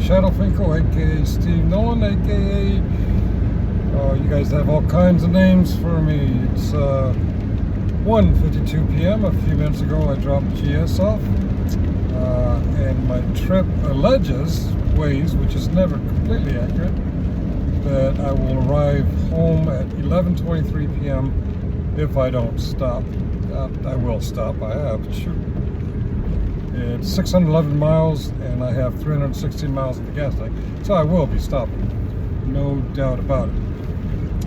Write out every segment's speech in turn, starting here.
Shadow Finkel, aka Steve Nolan, aka you guys have all kinds of names for me. It's 1:52 p.m. A few minutes ago I dropped GS off, and my trip alleges, which is never completely accurate, that I will arrive home at 11:23 p.m. if I don't stop. I will stop. I have. Shoot. It's 611 miles and I have 316 miles at the gas tank, so I will be stopping. No doubt about it.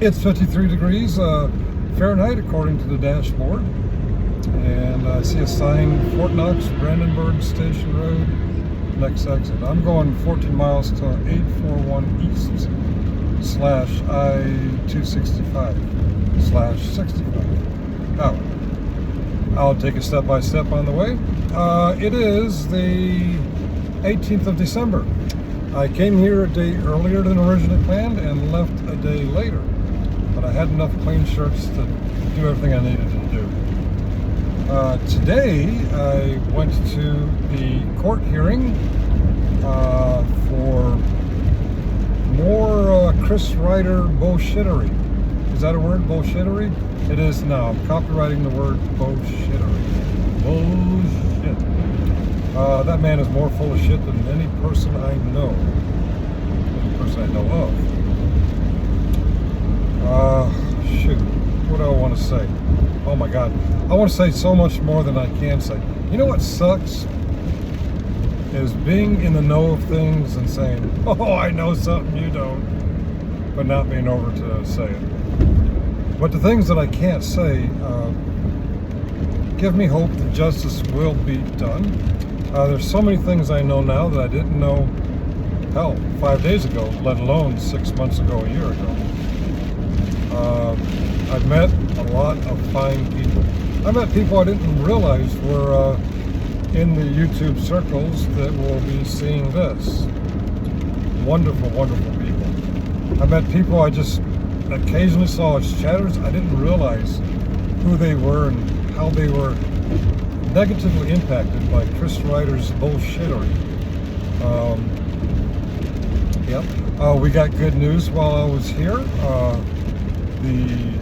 It's 53 degrees Fahrenheit according to the dashboard, and I see a sign, Fort Knox, Brandenburg Station Road, next exit. I'm going 14 miles to 841 East / I-265/65. Now, I'll take it step by step on the way. It is the 18th of December. I came here a day earlier than originally planned and left a day later, but I had enough plane shirts to do everything I needed to do. Today I went to the court hearing for more Chris Ryder bullshittery. Is that a word, bullshittery? It is now. I'm copywriting the word bullshittery. Bullshit. That man is more full of shit than any person I know. Any person I know of. Shoot. What do I want to say? Oh my God. I want to say so much more than I can say. You know what sucks? Is being in the know of things and saying, oh, I know something you don't, but not being over to say it. But the things that I can't say give me hope that justice will be done. There's so many things I know now that I didn't know, hell, 5 days ago, let alone 6 months ago, a year ago. I've met a lot of fine people. I met people I didn't realize were in the YouTube circles that will be seeing this. Wonderful, wonderful people. I met people I just occasionally saw as chatters. I didn't realize who they were and how they were negatively impacted by Chris Ryder's bullshittery. Yep. We got good news while I was here. The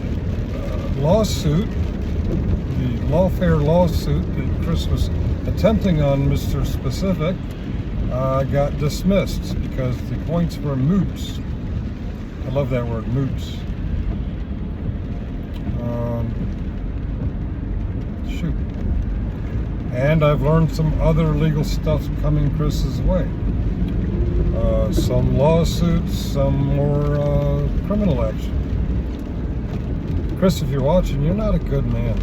lawsuit, the lawfare lawsuit that Chris was attempting on Mr. Specific got dismissed because the points were moots. I love that word, moots. Shoot. And I've learned some other legal stuff coming Chris's way. Some lawsuits, some more criminal action. Chris, if you're watching, you're not a good man.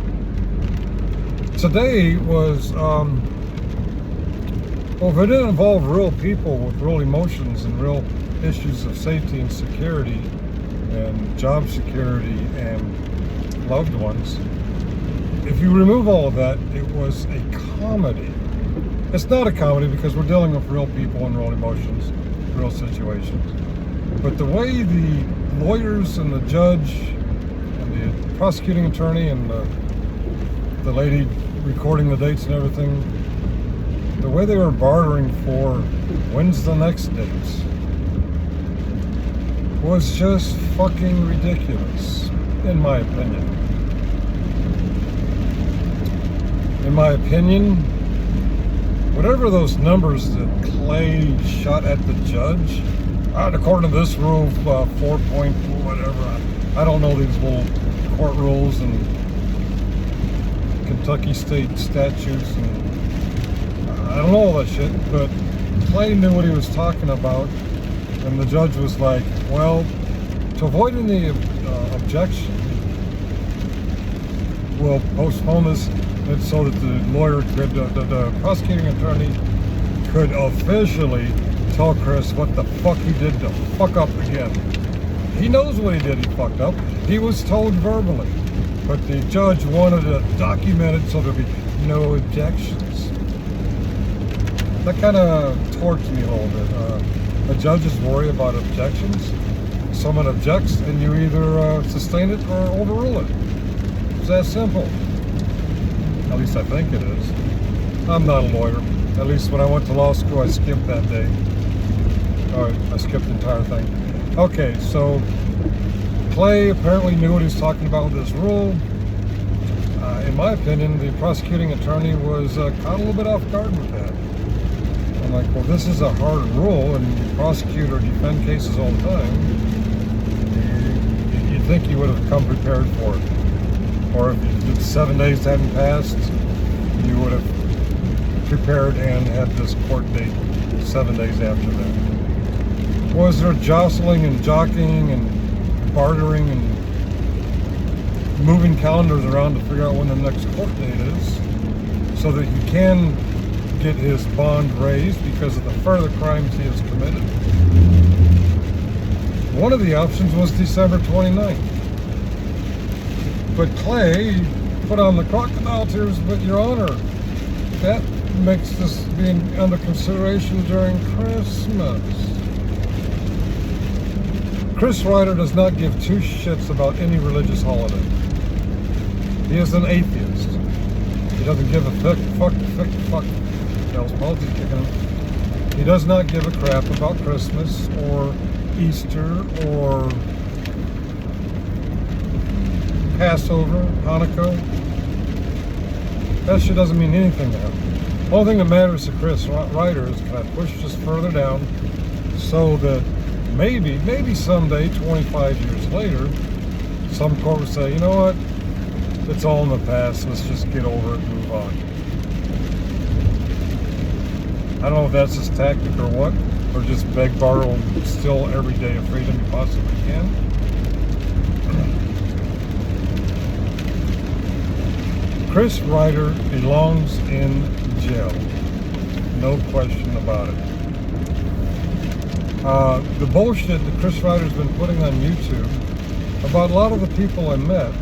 Today was, well, if it didn't involve real people with real emotions and real issues of safety and security and job security and loved ones, if you remove all of that, it was a comedy. It's not a comedy because we're dealing with real people and real emotions, real situations. But the way the lawyers and the judge and the prosecuting attorney and the lady recording the dates and everything, the way they were bartering for when's the next dates was just fucking ridiculous, in my opinion. In my opinion, whatever those numbers that Clay shot at the judge, according to this rule, 4 point whatever, I don't know these little court rules and Kentucky state statutes, and I don't know all that shit, but Clay knew what he was talking about, and the judge was like, well, to avoid any objection, we'll postpone this so that the lawyer could, the prosecuting attorney could officially tell Chris what the fuck he did to fuck up again. He knows what he did, he fucked up. He was told verbally, but the judge wanted it documented so there'd be no objections. That kind of torques me a little bit. The judges worry about objections. Someone objects and you either sustain it or overrule it. It's that simple. At least I think it is. I'm not a lawyer. At least when I went to law school, I skipped that day. Or I skipped the entire thing. Okay, so Clay apparently knew what he was talking about with this rule. In my opinion, the prosecuting attorney was caught a little bit off guard with that. I'm like, well, this is a hard rule, and you prosecute or defend cases all the time. You'd think you would have come prepared for it. Or if 7 days hadn't passed, you would have prepared and had this court date 7 days after that. Was there jostling and jockeying and bartering and moving calendars around to figure out when the next court date is so that he can get his bond raised because of the further crimes he has committed? One of the options was December 29th. But Clay put on the crocodile tears, but Your Honor, that makes this being under consideration during Christmas. Chris Ryder does not give two shits about any religious holiday. He is an atheist. He doesn't give a fuck. Hell's politics kicking him. He does not give a crap about Christmas or Easter or Passover, Hanukkah. That shit doesn't mean anything to him. The only thing that matters to Chris Ryder is, can I push this further down so that maybe someday, 25 years later, some court would say, you know what? It's all in the past. Let's just get over it and move on. I don't know if that's his tactic or what, or just beg, borrow, and steal every day of freedom he possibly can. Chris Ryder belongs in jail. No question about it. The bullshit that Chris Ryder's been putting on YouTube about a lot of the people I met,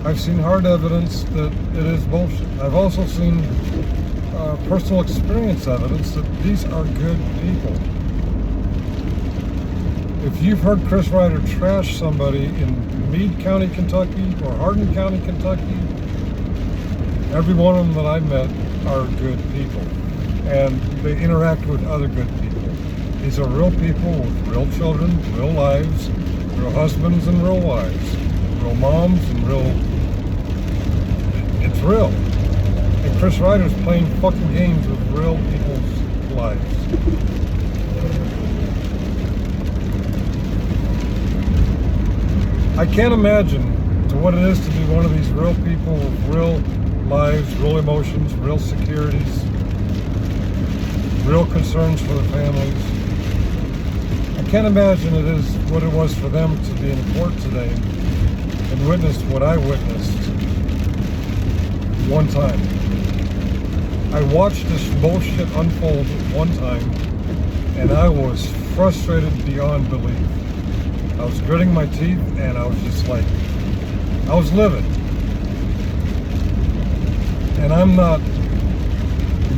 I've seen hard evidence that it is bullshit. I've also seen personal experience evidence that these are good people. If you've heard Chris Ryder trash somebody in Meade County, Kentucky, or Hardin County, Kentucky, every one of them that I met are good people. And they interact with other good people. These are real people with real children, real lives, real husbands and real wives, real moms and real... It's real. And Chris Ryder's playing fucking games with real people's lives. I can't imagine to what it is to be one of these real people with real lives, real emotions, real securities, real concerns for their families. I can't imagine it is what it was for them to be in court today and witness what I witnessed one time. I watched this bullshit unfold one time, and I was frustrated beyond belief. I was gritting my teeth, and I was just like, I was livid. And I'm not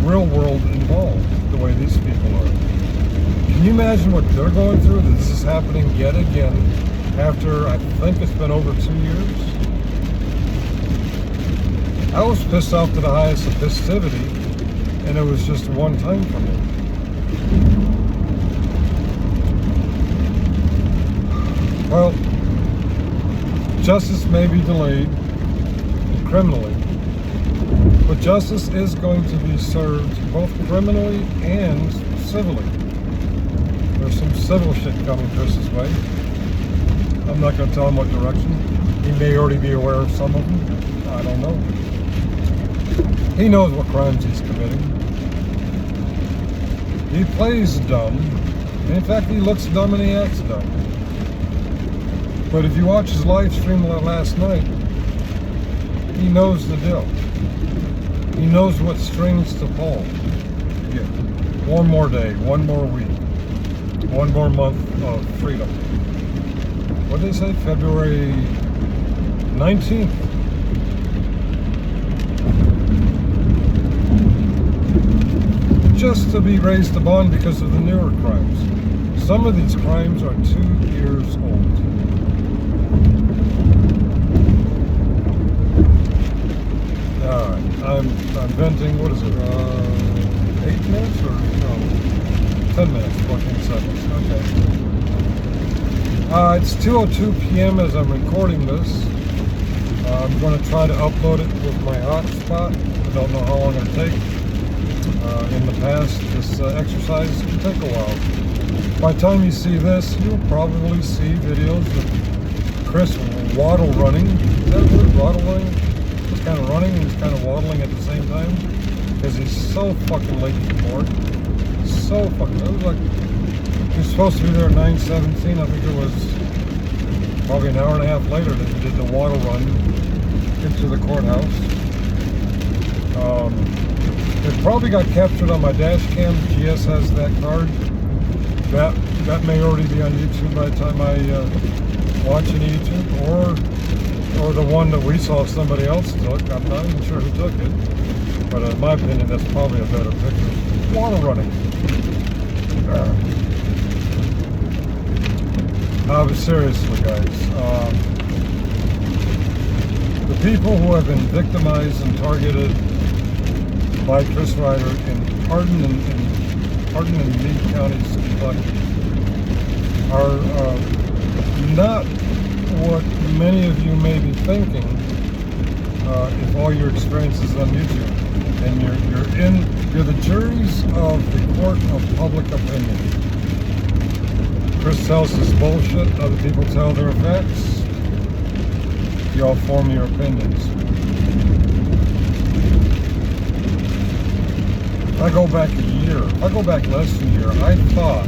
real world involved the way these people are. Can you imagine what they're going through? This is happening yet again after, I think it's been over 2 years. I was pissed off to the highest of festivity, and it was just one time for me. Well, justice may be delayed criminally, but justice is going to be served both criminally and civilly. There's some civil shit coming Chris's way. I'm not going to tell him what direction. He may already be aware of some of them. I don't know. He knows what crimes he's committing. He plays dumb. In fact, he looks dumb and he acts dumb. But if you watch his live stream last night, he knows the deal. He knows what strings to pull. Yeah. One more day, one more week, one more month of freedom. What did they say? February 19th. Just to be raised to bond because of the newer crimes. Some of these crimes are 2 years old. Alright, I'm venting, what is it? 8 minutes or no? 10 minutes, 14 seconds. Okay. It's 2:02 p.m. as I'm recording this. I'm going to try to upload it with my hotspot. I don't know how long it'll take. In the past, this exercise can take a while. By the time you see this, you'll probably see videos of Chris waddle running. Is that a word? Waddle running? He's kind of running and he's kind of waddling at the same time. Because he's so fucking late for it. So fucking, it was like, he was supposed to be there at 9:17. I think it was probably an hour and a half later that he did the waddle run into the courthouse. It probably got captured on my dash cam. GS has that card. That may already be on YouTube by the time I watch it on YouTube, or the one that we saw somebody else took. I'm not even sure who took it, but in my opinion, that's probably a better picture. Water running. But seriously, guys, the people who have been victimized and targeted by Chris Ryder in Hardin and Meade counties, Kentucky, are not what many of you may be thinking. If all your experience is on YouTube, and you're the juries of the court of public opinion. Chris tells us bullshit, other people tell their facts. You all form your opinions. If I go back a year, if I go back less than a year, I thought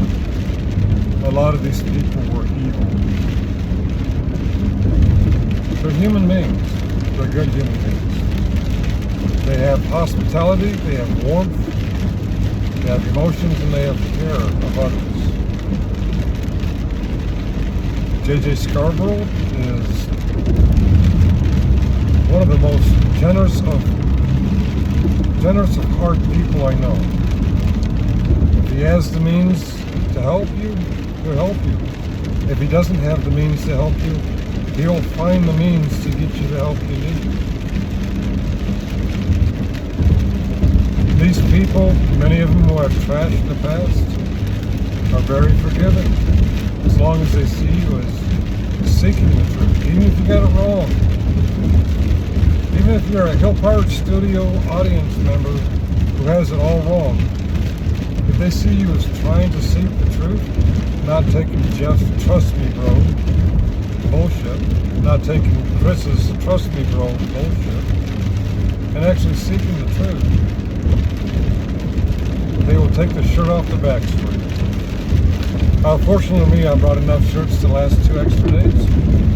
a lot of these people were evil. They're human beings. They're good human beings. They have hospitality, they have warmth, they have emotions, and they have care of others. J.J. Scarborough is one of the most generous of heart people I know. If he has the means to help you, he'll help you. If he doesn't have the means to help you, he'll find the means to get you the help you need. These people, many of them who have trashed in the past, are very forgiving, as long as they see you as seeking the truth, even if you got it wrong. Even if you're a Hill Pirate Studio audience member who has it all wrong, if they see you as trying to seek the truth, not taking Jeff's trust me bro bullshit, not taking Chris's trust me bro bullshit, and actually seeking the truth, they will take the shirt off the back for you. Fortunately for me, I brought enough shirts to last 2 extra days.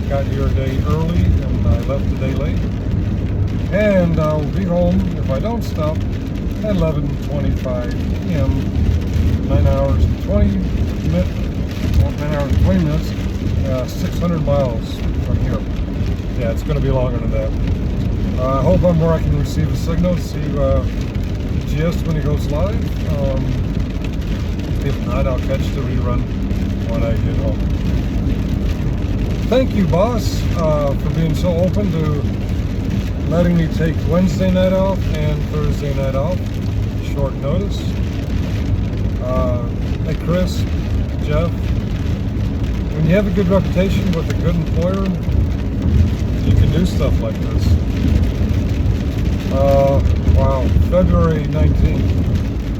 Got here a day early and I left a day late. And I'll be home, if I don't stop, at 11:25 p.m. 9 hours and 20 minutes, 600 miles from here. Yeah, it's going to be longer than that. I hope I'm where I can receive a signal to see GS when he goes live. If not, I'll catch the rerun when I get home. Thank you, boss, for being so open to letting me take Wednesday night off and Thursday night off. Short notice. Hey, Chris, Jeff, when you have a good reputation with a good employer, you can do stuff like this. Wow, February 19th.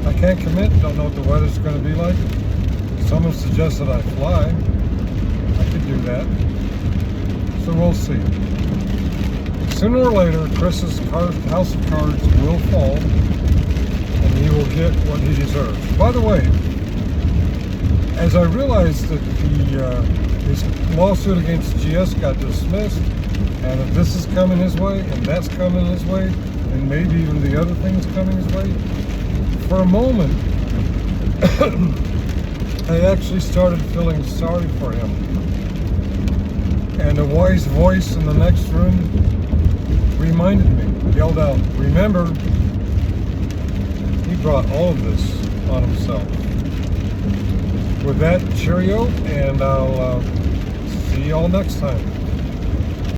I can't commit, don't know what the weather's going to be like. Someone suggested I fly. I could do that. So we'll see. Sooner or later, Chris's house of cards will fall, and he will get what he deserves. By the way, as I realized that his lawsuit against GS got dismissed, and if this is coming his way, and that's coming his way, and maybe even the other things coming his way, for a moment, I actually started feeling sorry for him. And a wise voice in the next room reminded me, yelled out, remember, he brought all of this on himself. With that, cheerio, and I'll see you all next time.